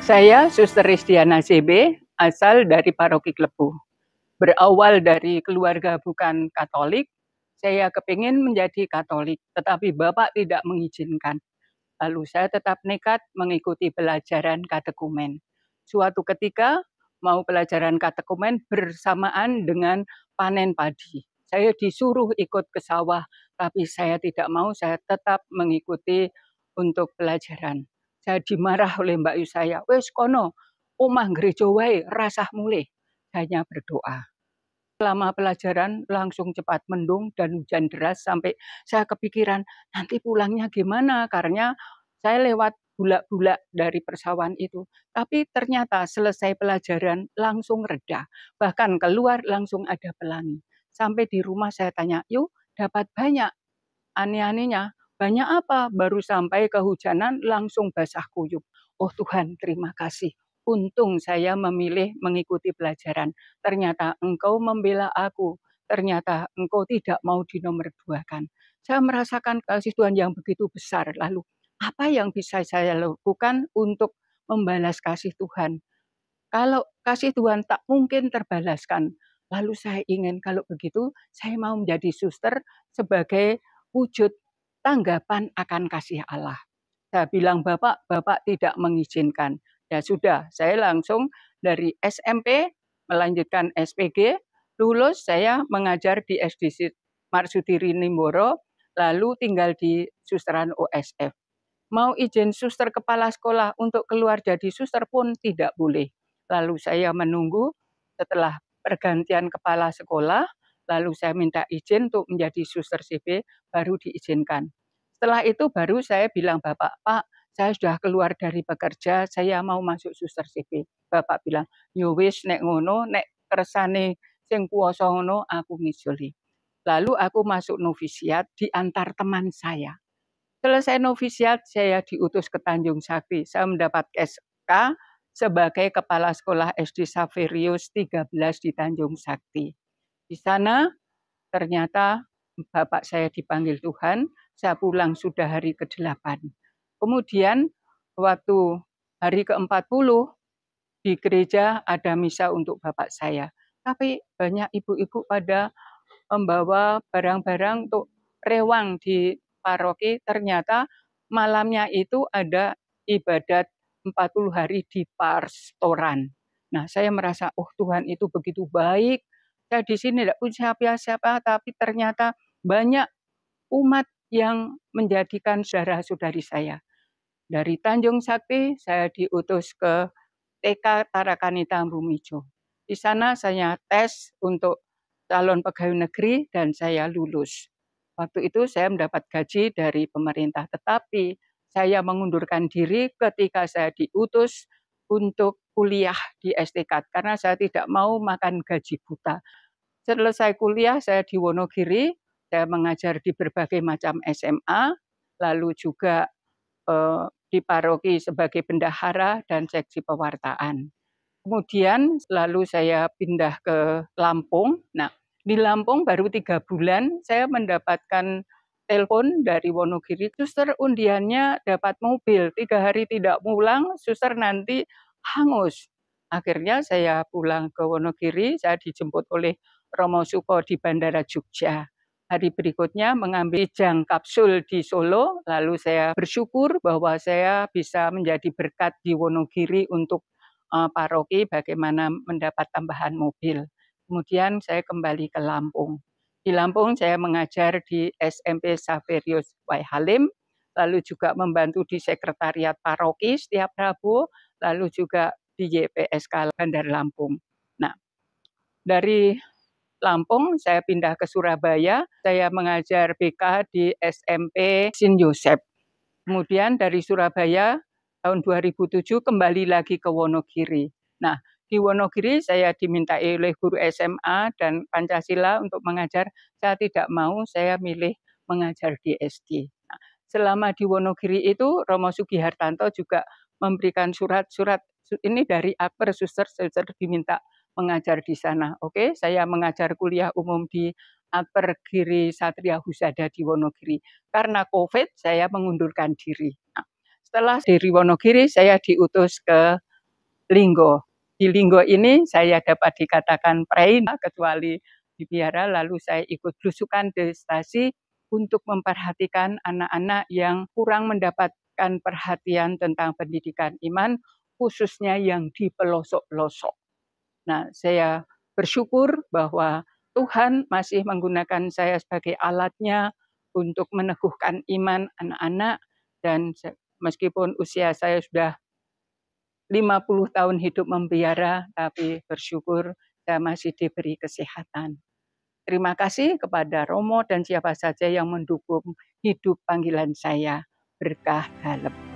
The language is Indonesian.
Saya Suster Ristiana CB, asal dari Paroki Klepu. Berawal dari keluarga bukan Katolik, saya kepingin menjadi Katolik, tetapi Bapak tidak mengizinkan. Lalu saya tetap nekat mengikuti pelajaran katekumen. Suatu ketika mau pelajaran katekumen bersamaan dengan panen padi. Saya disuruh ikut ke sawah, tapi saya tidak mau, saya tetap mengikuti untuk pelajaran. Saya dimarah oleh Mbak Yu saya, wes kono, omah gereja wae, rasah mulih. Hanya berdoa. Selama pelajaran langsung cepat mendung dan hujan deras sampai saya kepikiran nanti pulangnya gimana karena saya lewat bulak-bulak dari persawahan itu. Tapi ternyata selesai pelajaran langsung reda. Bahkan keluar langsung ada pelangi. Sampai di rumah saya tanya, yuk dapat banyak. Aneh-anehnya, banyak apa? Baru sampai kehujanan langsung basah kuyup. Oh Tuhan, terima kasih. Untung saya memilih mengikuti pelajaran. Ternyata Engkau membela aku. Ternyata Engkau tidak mau dinomorduakan. Saya merasakan kasih Tuhan yang begitu besar. Lalu, apa yang bisa saya lakukan untuk membalas kasih Tuhan? Kalau kasih Tuhan tak mungkin terbalaskan. Lalu saya ingin kalau begitu, saya mau menjadi suster sebagai wujud tanggapan akan kasih Allah. Saya bilang, Bapak tidak mengizinkan. Ya sudah, saya langsung dari SMP melanjutkan SPG, lulus saya mengajar di SDC Marsudiri Nimboro, lalu tinggal di susteran OSF. Mau izin suster kepala sekolah untuk keluar jadi suster pun tidak boleh. Lalu saya menunggu setelah pergantian kepala sekolah, lalu saya minta izin untuk menjadi suster CB, baru diizinkan. Setelah itu baru saya bilang, Bapak, Pak, saya sudah keluar dari bekerja, saya mau masuk suster CB. Bapak bilang, yo wis nek ngono, nek kersane sing kuwasa ngono aku ngijoli. Lalu aku masuk novisiat diantar teman saya. Selesai novisiat, saya diutus ke Tanjung Sakti. Saya mendapat SK sebagai Kepala Sekolah SD Saverius 13 di Tanjung Sakti. Di sana ternyata bapak saya dipanggil Tuhan, saya pulang sudah hari ke-8. Kemudian waktu hari ke-40 di gereja ada misa untuk bapak saya. Tapi banyak ibu-ibu pada membawa barang-barang untuk rewang di paroki, ternyata malamnya itu ada ibadat 40 hari di pastoran. Nah, saya merasa, oh Tuhan itu begitu baik. Saya di sini tidak punya siapa-siapa, tapi ternyata banyak umat yang menjadikan saudara-saudari saya. Dari Tanjung Sakti, saya diutus ke TK Tarakanita Bumijo. Di sana saya tes untuk calon pegawai negeri dan saya lulus. Waktu itu saya mendapat gaji dari pemerintah, tetapi saya mengundurkan diri ketika saya diutus untuk kuliah di STK karena saya tidak mau makan gaji buta. Selesai kuliah saya di Wonogiri, saya mengajar di berbagai macam SMA, lalu juga di paroki sebagai bendahara dan seksi pewartaan. Kemudian lalu saya pindah ke Lampung. Nah, di Lampung baru 3 bulan saya mendapatkan telepon dari Wonogiri, suster undiannya dapat mobil, 3 hari tidak pulang, suster nanti hangus. Akhirnya saya pulang ke Wonogiri, saya dijemput oleh Romo Suko di Bandara Jogja. Hari berikutnya mengambil jang kapsul di Solo, lalu saya bersyukur bahwa saya bisa menjadi berkat di Wonogiri untuk paroki bagaimana mendapat tambahan mobil. Kemudian saya kembali ke Lampung. Di Lampung saya mengajar di SMP Saverius Waihalim, lalu juga membantu di sekretariat paroki setiap Rabu, lalu juga di YPSK Bandar Lampung. Nah, dari Lampung saya pindah ke Surabaya, saya mengajar BK di SMP Sin Yosep. Kemudian dari Surabaya tahun 2007 kembali lagi ke Wonogiri. Nah, di Wonogiri saya dimintai oleh guru SMA dan Pancasila untuk mengajar. Saya tidak mau, saya milih mengajar di SD. Nah, selama di Wonogiri itu Romo Sugihartanto juga memberikan surat-surat ini dari Akper suster diminta mengajar di sana. Oke, saya mengajar kuliah umum di Akper Giri Satria Husada di Wonogiri. Karena COVID, saya mengundurkan diri. Nah, setelah dari Wonogiri, saya diutus ke Linggo. Di Linggo ini saya dapat dikatakan prei, kecuali di biara, lalu saya ikut belusukan stasi untuk memperhatikan anak-anak yang kurang mendapatkan perhatian tentang pendidikan iman, khususnya yang di pelosok-pelosok. Nah, saya bersyukur bahwa Tuhan masih menggunakan saya sebagai alatnya untuk meneguhkan iman anak-anak, dan meskipun usia saya sudah 50 tahun hidup membiara, tapi bersyukur saya masih diberi kesehatan. Terima kasih kepada Romo dan siapa saja yang mendukung hidup panggilan saya. Berkah dalam.